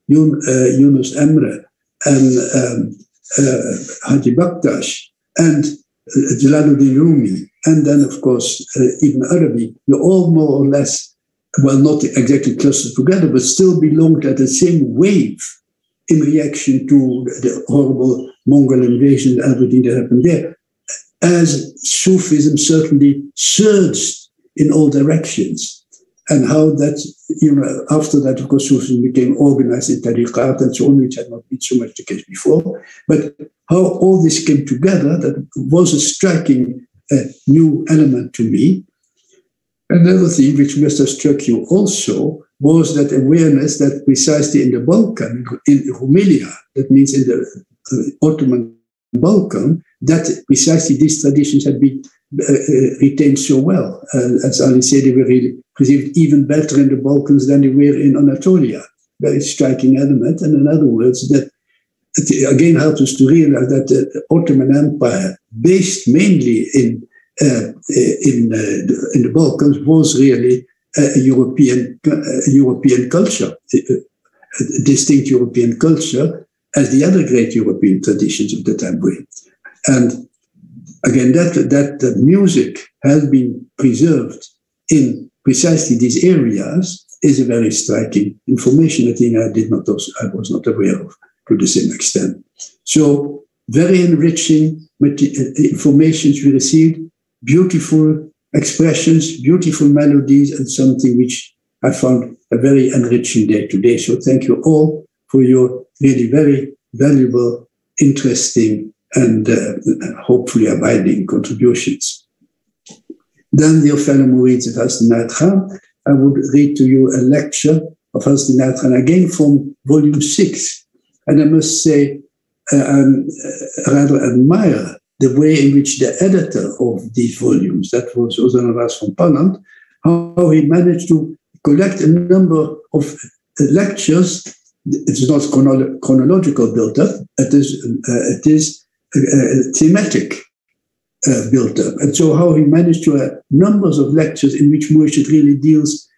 Yunus Emre, and Haji Baktash, and Jalaluddin Rumi, and then, of course, Ibn Arabi, were all more or less, well, not exactly clustered together, but still belonged at the same wave in reaction to the horrible Mongol invasion and everything that happened there, as Sufism certainly surged in all directions. And how that, after that, of course, Sufism became organized in tariqat and so on, which had not been so much the case before. But how all this came together, that was a striking new element to me. Another thing which must have struck you also was that awareness that precisely in the Balkan, in Rumelia, that means in the Ottoman Balkan, that precisely these traditions had been retained so well. As Ali said, they were really perceived even better in the Balkans than they were in Anatolia. Very striking element. And in other words, that again helps us to realize that the Ottoman Empire, based mainly in the Balkans, was really a European culture, a distinct European culture, as the other great European traditions of the time were. And again, that music has been preserved in precisely these areas is a very striking information. I think I was not aware of to the same extent. So very enriching information we received, beautiful expressions, beautiful melodies, and something which I found a very enriching day today. So thank you all for your really very valuable, interesting, and hopefully abiding contributions. Then, dear fellow Murids of Hazrat Inayat Khan, I would read to you a lecture of Hazrat Inayat Khan, again from volume 6. And I must say, I rather admire the way in which the editor of these volumes, that was Ozan Abbas from Poland, how he managed to collect a number of lectures. It's not chronological build-up, it is thematic build-up. And so how he managed to have numbers of lectures in which Murshid really deals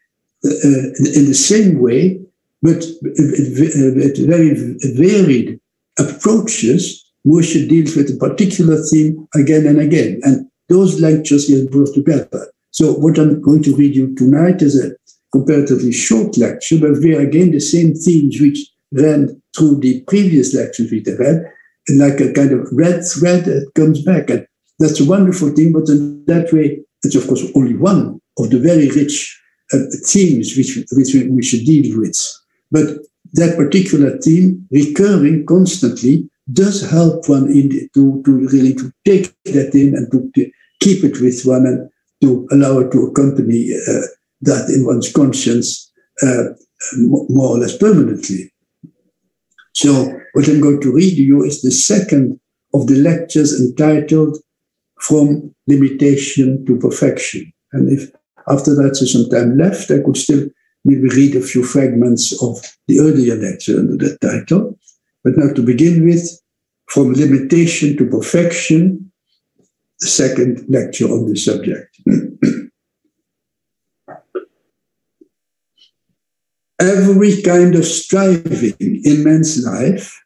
in the same way, but with very varied approaches. Murshid deals with a particular theme again and again. And those lectures he has brought together. So what I'm going to read you tonight is a comparatively short lecture, but where again the same themes which ran through the previous lectures we read, like a kind of red thread that comes back. And that's a wonderful thing, but in that way, it's of course only one of the very rich themes which we should deal with. But that particular theme, recurring constantly, does help one to really to take that in and to keep it with one and to allow it to accompany that in one's conscience more or less permanently. So what I'm going to read to you is the second of the lectures entitled From Limitation to Perfection. And if after that there's some time left, I could still maybe read a few fragments of the earlier lecture under that title. But now to begin with, From Limitation to Perfection, the second lecture on this subject. Every kind of striving in man's life,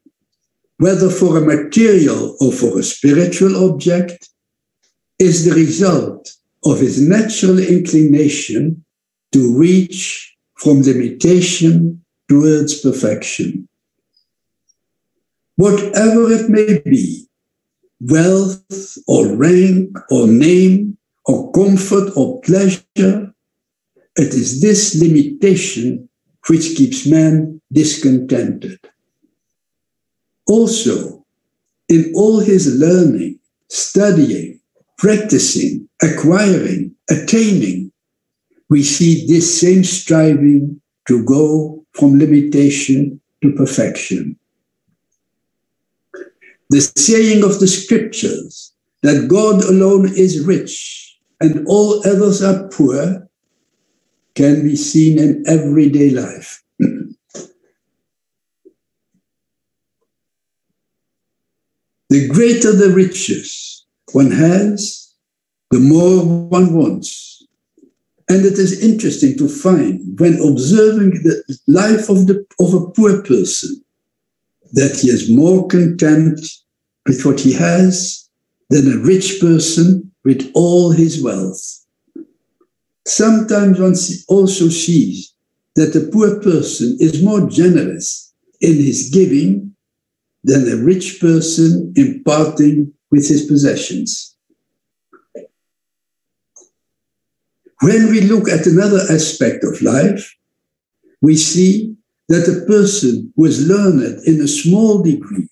whether for a material or for a spiritual object, is the result of his natural inclination to reach from limitation towards perfection. Whatever it may be, wealth or rank or name or comfort or pleasure, it is this limitation which keeps man discontented. Also, in all his learning, studying, practicing, acquiring, attaining, we see this same striving to go from limitation to perfection. The saying of the scriptures that God alone is rich and all others are poor can be seen in everyday life. The greater the riches one has, the more one wants. And it is interesting to find, when observing the life of a poor person, that he is more content with what he has than a rich person with all his wealth. Sometimes one also sees that a poor person is more generous in his giving than a rich person in parting with his possessions. When we look at another aspect of life, we see that a person who is learned in a small degree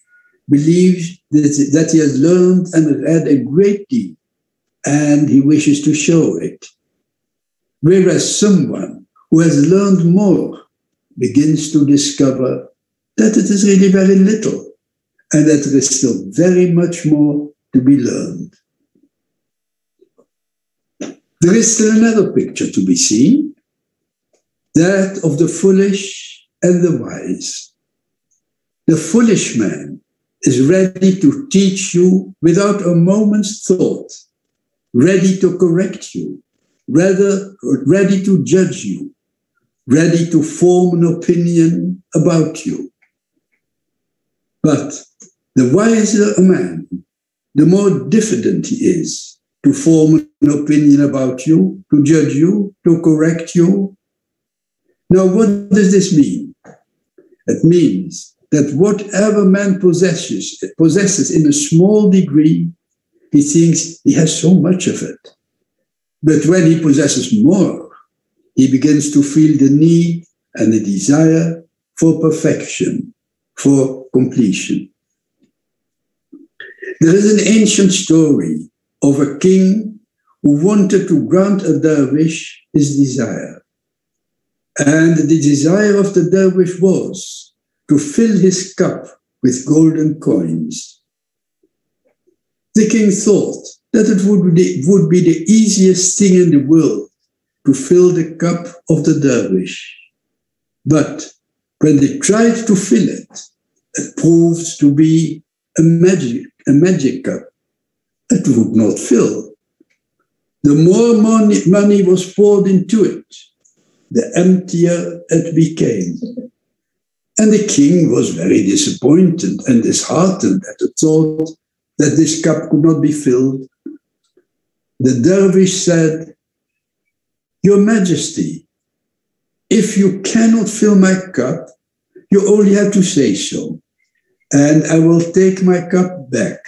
believes that he has learned and read a great deal, and he wishes to show it. Whereas someone who has learned more begins to discover that it is really very little, and that there is still very much more to be learned. There is still another picture to be seen, that of the foolish and the wise. The foolish man is ready to teach you without a moment's thought, ready to correct you, rather ready to judge you, ready to form an opinion about you. But the wiser a man, the more diffident he is to form an opinion about you, to judge you, to correct you. Now, what does this mean? It means that whatever man possesses in a small degree, he thinks he has so much of it. But when he possesses more, he begins to feel the need and the desire for perfection, for completion. There is an ancient story of a king who wanted to grant a dervish his desire. And the desire of the dervish was to fill his cup with golden coins. The king thought that it would be the easiest thing in the world to fill the cup of the dervish. But when they tried to fill it, it proved to be a magic cup. It would not fill. The more money was poured into it, the emptier it became. And the king was very disappointed and disheartened at the thought that this cup could not be filled. The dervish said, "Your Majesty, if you cannot fill my cup, you only have to say so, and I will take my cup back.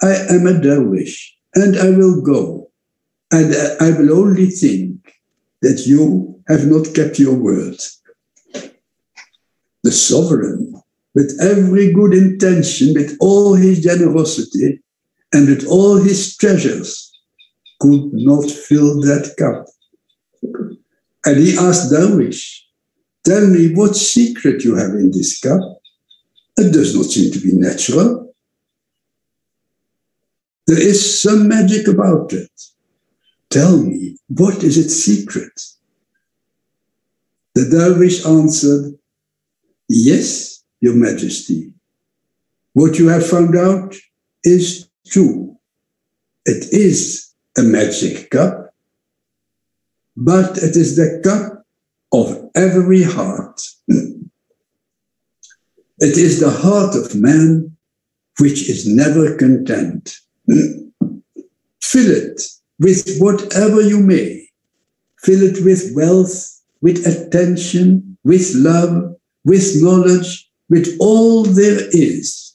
I am a dervish, and I will go, and I will only think that you have not kept your word." The sovereign, with every good intention, with all his generosity, and with all his treasures, could not fill that cup. And he asked Dervish, "Tell me what secret you have in this cup. It does not seem to be natural. There is some magic about it. Tell me, what is its secret?" The dervish answered, "Yes, Your Majesty. What you have found out is true. It is a magic cup, but it is the cup of every heart. It is the heart of man which is never content. Fill it with whatever you may. Fill it with wealth, with attention, with love, with knowledge, with all there is.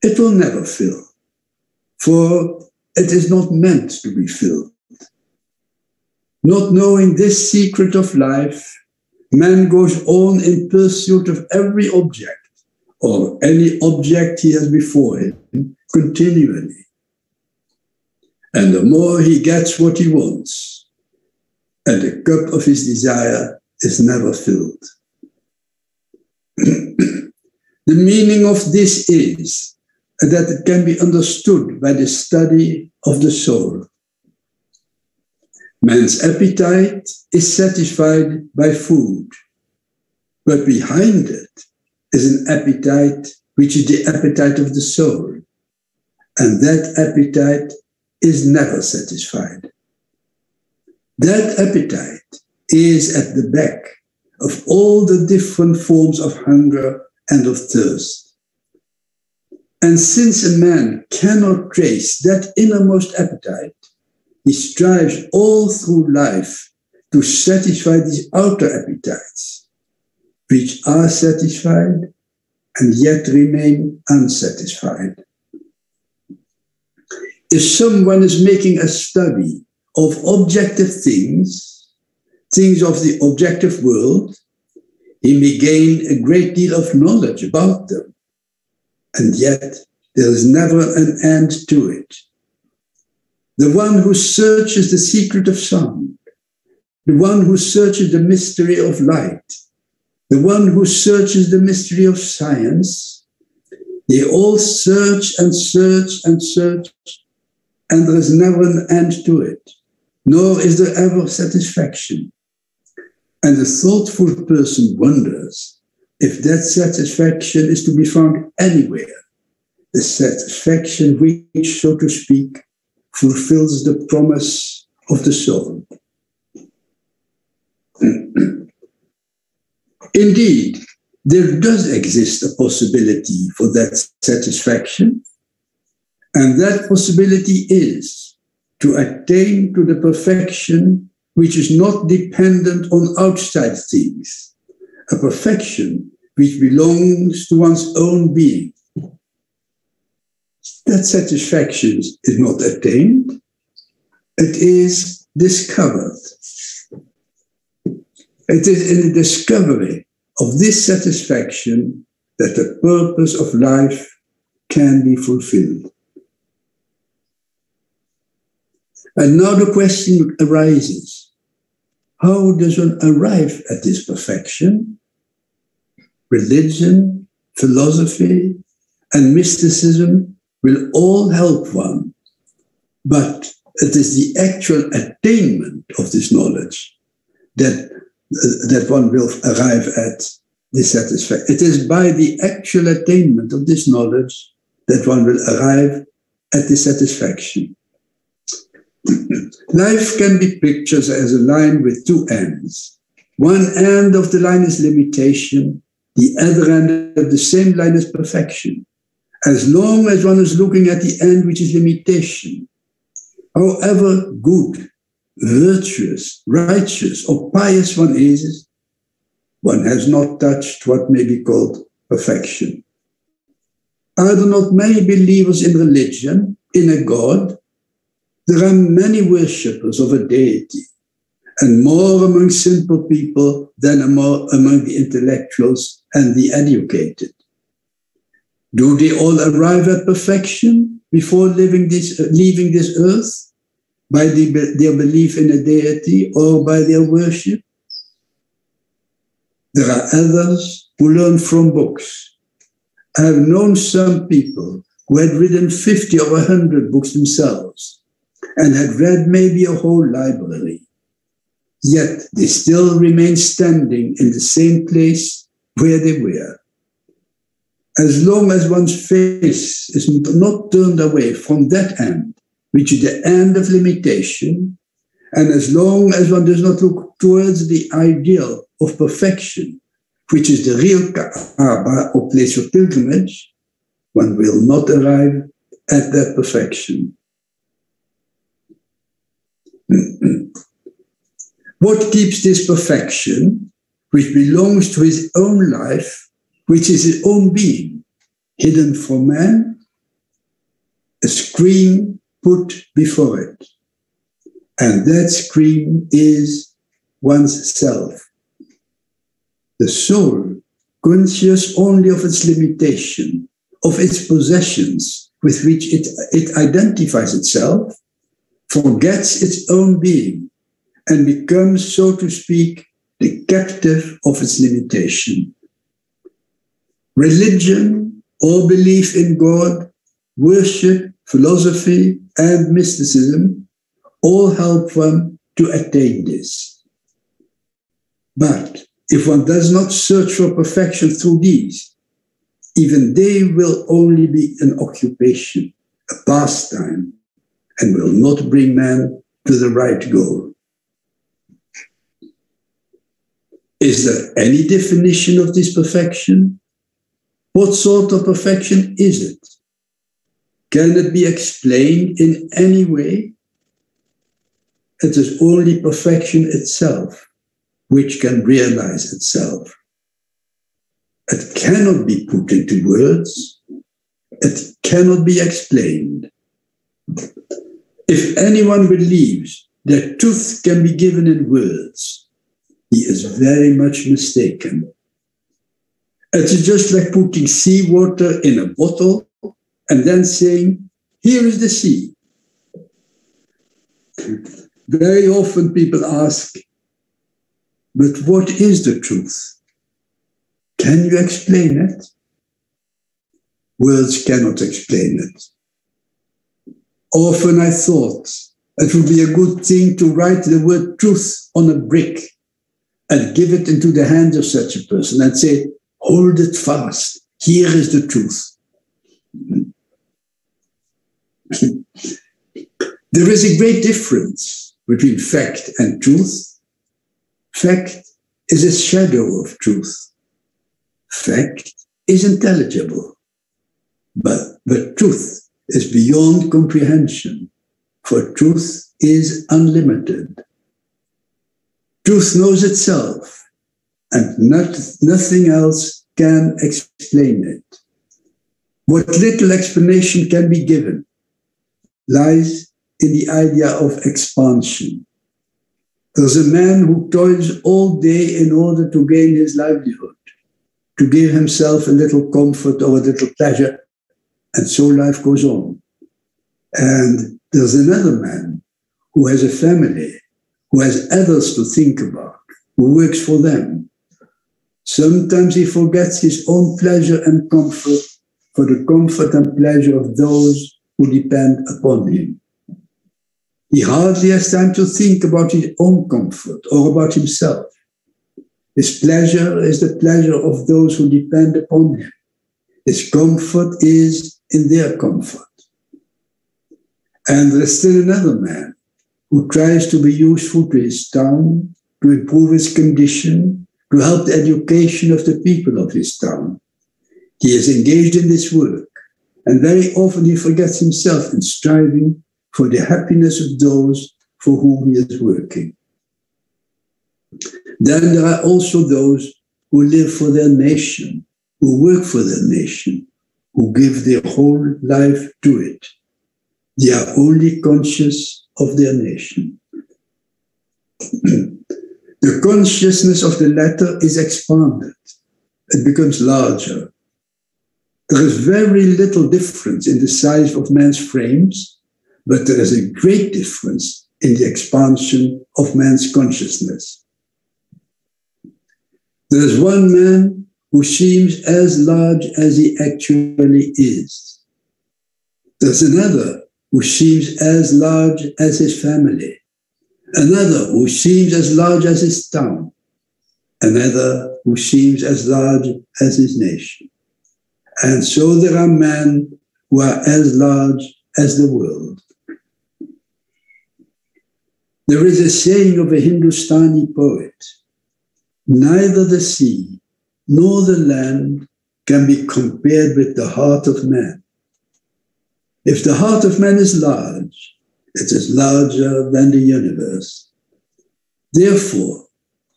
It will never fill, for it is not meant to be filled. Not knowing this secret of life, man goes on in pursuit of every object, or any object he has before him, continually. And the more he gets what he wants, and the cup of his desire is never filled. The meaning of this is that it can be understood by the study of the soul. Man's appetite is satisfied by food, but behind it is an appetite which is the appetite of the soul, and that appetite is never satisfied. That appetite is at the back of all the different forms of hunger and of thirst. And since a man cannot trace that innermost appetite, he strives all through life to satisfy these outer appetites, which are satisfied and yet remain unsatisfied. If someone is making a study of objective things, things of the objective world, he may gain a great deal of knowledge about them, and yet there is never an end to it. The one who searches the secret of sound, the one who searches the mystery of light, the one who searches the mystery of science, they all search and search and search, and there is never an end to it, nor is there ever satisfaction. And the thoughtful person wonders if that satisfaction is to be found anywhere, the satisfaction which, so to speak, fulfills the promise of the soul. Indeed, there does exist a possibility for that satisfaction, and that possibility is to attain to the perfection which is not dependent on outside things, a perfection which belongs to one's own being. That satisfaction is not attained, it is discovered. It is in the discovery of this satisfaction that the purpose of life can be fulfilled. And now the question arises, how does one arrive at this perfection? Religion, philosophy, and mysticism will all help one, but it is the actual attainment of this knowledge that one will arrive at this satisfaction. It is by the actual attainment of this knowledge that one will arrive at this satisfaction. Life can be pictured as a line with two ends. One end of the line is limitation, the other end of the same line is perfection. As long as one is looking at the end, which is limitation, however good, virtuous, righteous, or pious one is, one has not touched what may be called perfection. Are there not many believers in religion, in a God? There are many worshippers of a deity, and more among simple people than among the intellectuals and the educated. Do they all arrive at perfection before leaving this earth by their belief in a deity or by their worship? There are others who learn from books. I have known some people who had written 50 or 100 books themselves and had read maybe a whole library. Yet they still remain standing in the same place where they were. As long as one's face is not turned away from that end, which is the end of limitation, and as long as one does not look towards the ideal of perfection, which is the real Kaaba or place of pilgrimage, one will not arrive at that perfection. What keeps this perfection, which belongs to his own life, which is his own being, hidden from man? A screen put before it. And that screen is one's self. The soul, conscious only of its limitation, of its possessions with which it identifies itself, forgets its own being and becomes, so to speak, the captive of its limitation. Religion or belief in God, worship, philosophy, and mysticism all help one to attain this. But if one does not search for perfection through these, even they will only be an occupation, a pastime, and will not bring man to the right goal. Is there any definition of this perfection? What sort of perfection is it? Can it be explained in any way? It is only perfection itself which can realize itself. It cannot be put into words. It cannot be explained. If anyone believes that truth can be given in words, he is very much mistaken. It is just like putting seawater in a bottle and then saying, here is the sea. Very often people ask, but what is the truth? Can you explain it? Words cannot explain it. Often I thought it would be a good thing to write the word truth on a brick and give it into the hands of such a person and say, hold it fast. Here is the truth. There is a great difference between fact and truth. Fact is a shadow of truth. Fact is intelligible, but the truth is beyond comprehension, for truth is unlimited. Truth knows itself, and nothing else can explain it. What little explanation can be given lies in the idea of expansion. There's a man who toils all day in order to gain his livelihood, to give himself a little comfort or a little pleasure, and so life goes on. And there's another man who has a family, who has others to think about, who works for them. Sometimes he forgets his own pleasure and comfort for the comfort and pleasure of those who depend upon him. He hardly has time to think about his own comfort or about himself. His pleasure is the pleasure of those who depend upon him. His comfort is in their comfort. And there is still another man who tries to be useful to his town, to improve his condition, to help the education of the people of his town. He is engaged in this work, and very often he forgets himself in striving for the happiness of those for whom he is working. Then there are also those who live for their nation, who work for their nation, who give their whole life to it. They are only conscious of their nation. The consciousness of the latter is expanded. It becomes larger. There is very little difference in the size of man's frames, but there is a great difference in the expansion of man's consciousness. There is one man who seems as large as he actually is. There's another who seems as large as his family. Another who seems as large as his town. Another who seems as large as his nation. And so there are men who are as large as the world. There is a saying of a Hindustani poet, neither the sea nor the land can be compared with the heart of man. If the heart of man is large, it is larger than the universe. Therefore,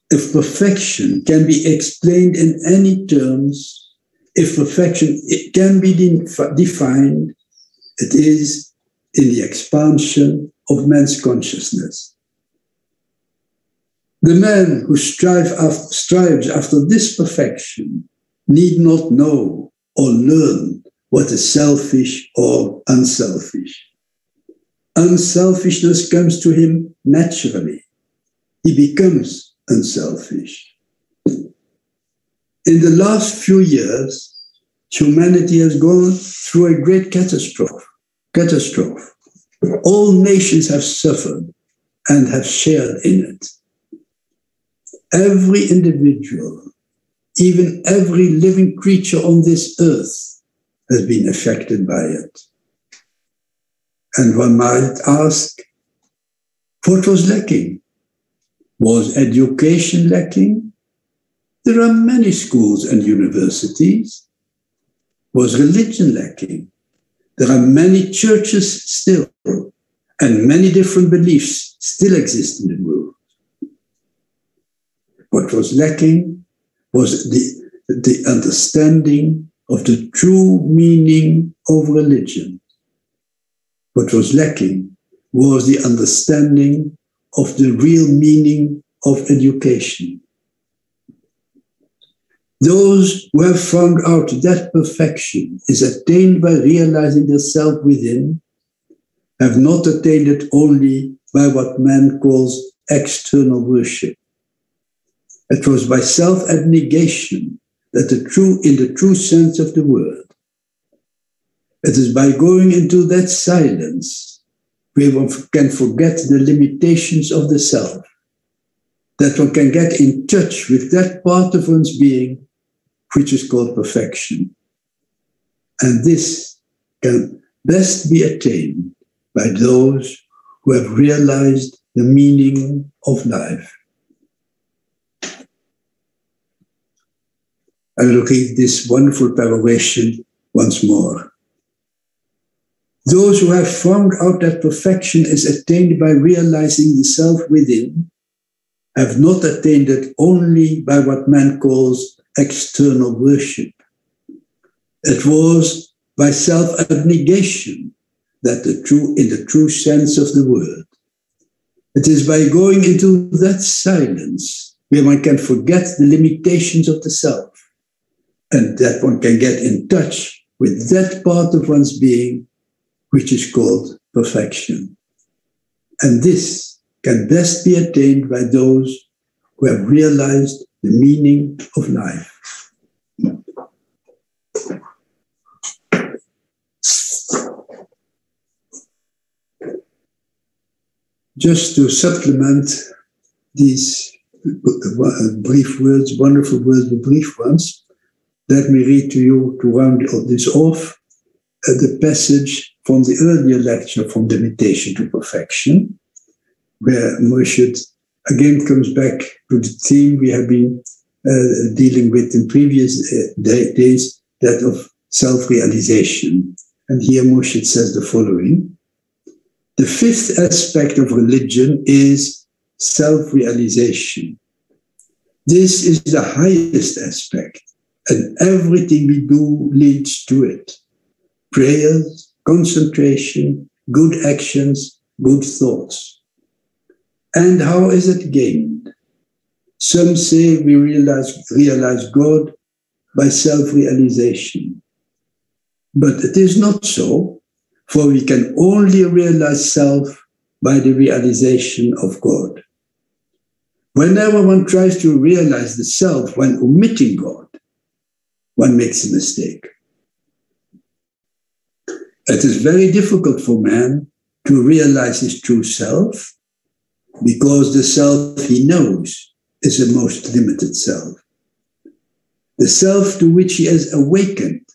if perfection can be explained in any terms, if perfection can be defined, it is in the expansion of man's consciousness. The man who strives after this perfection need not know or learn what is selfish or unselfish. Unselfishness comes to him naturally. He becomes unselfish. In the last few years, humanity has gone through a great catastrophe. All nations have suffered and have shared in it. Every individual, even every living creature on this earth, has been affected by it. And one might ask, what was lacking? Was education lacking? There are many schools and universities. Was religion lacking? There are many churches still, and many different beliefs still exist in the world. What was lacking was the understanding of the true meaning of religion. What was lacking was the understanding of the real meaning of education. Those who have found out that perfection is attained by realizing the self within have not attained it only by what man calls external worship. It was by self-abnegation that in the true sense of the word. It is by going into that silence where one can forget the limitations of the self, that one can get in touch with that part of one's being which is called perfection. And this can best be attained by those who have realized the meaning of life. I will read this wonderful peroration once more. Those who have found out that perfection is attained by realizing the self within have not attained it only by what man calls external worship. It was by self-abnegation that in the true sense of the word. It is by going into that silence where one can forget the limitations of the self, and that one can get in touch with that part of one's being which is called perfection. And this can best be attained by those who have realized the meaning of life. Just to supplement these brief words, wonderful words, the brief ones, let me read to you, to round this off, the passage from the earlier lecture, From Limitation to Perfection, where Murshid again comes back to the theme we have been dealing with in previous days, that of self-realization. And here Murshid says the following: the fifth aspect of religion is self-realization. This is the highest aspect, and everything we do leads to it. Prayers, concentration, good actions, good thoughts. And how is it gained? Some say we realize God by self-realization. But it is not so, for we can only realize self by the realization of God. Whenever one tries to realize the self when omitting God, one makes a mistake. It is very difficult for man to realize his true self, because the self he knows is the most limited self. The self to which he has awakened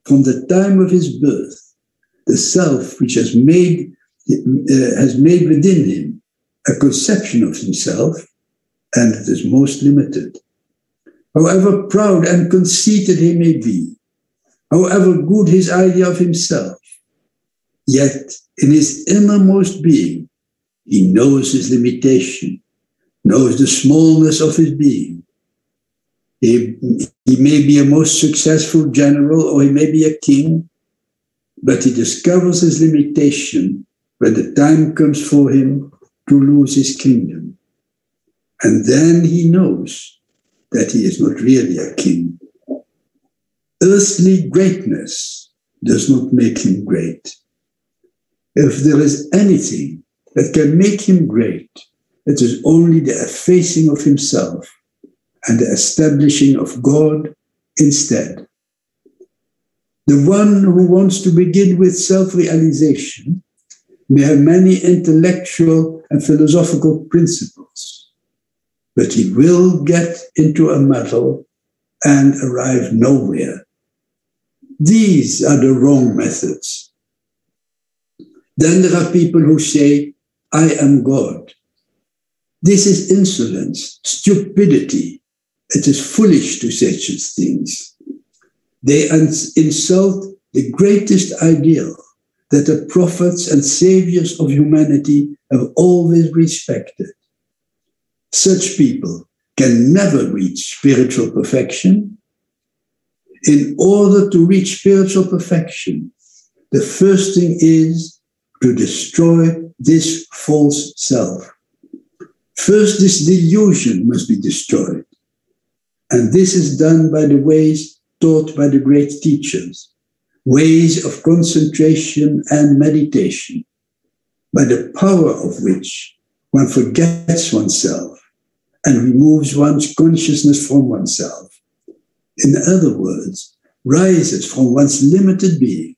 from the time of his birth, the self which has made within him a conception of himself, and it is most limited. However proud and conceited he may be, however good his idea of himself, yet in his innermost being, he knows his limitation, knows the smallness of his being. He may be a most successful general, or he may be a king, but he discovers his limitation when the time comes for him to lose his kingdom. And then he knows that he is not really a king. Earthly greatness does not make him great. If there is anything that can make him great, it is only the effacing of himself and the establishing of God instead. The one who wants to begin with self-realization may have many intellectual and philosophical principles, but he will get into a muddle and arrive nowhere. These are the wrong methods. Then there are people who say, I am God. This is insolence, stupidity. it is foolish to say such things. They insult the greatest ideal that the prophets and saviors of humanity have always respected. Such people can never reach spiritual perfection. In order to reach spiritual perfection, the first thing is to destroy this false self. First, this delusion must be destroyed. And this is done by the ways taught by the great teachers, ways of concentration and meditation, by the power of which one forgets oneself and removes one's consciousness from oneself. In other words, rises from one's limited being.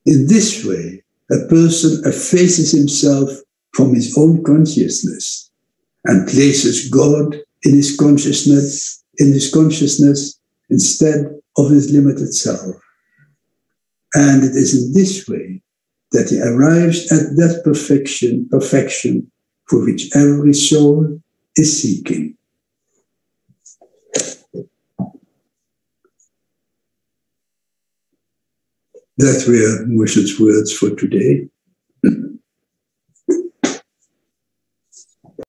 In this way, a person effaces himself from his own consciousness and places God in his consciousness instead of his limited self. And it is in this way that he arrives at that perfection for which every soul is seeking. That were Moshe's words for today.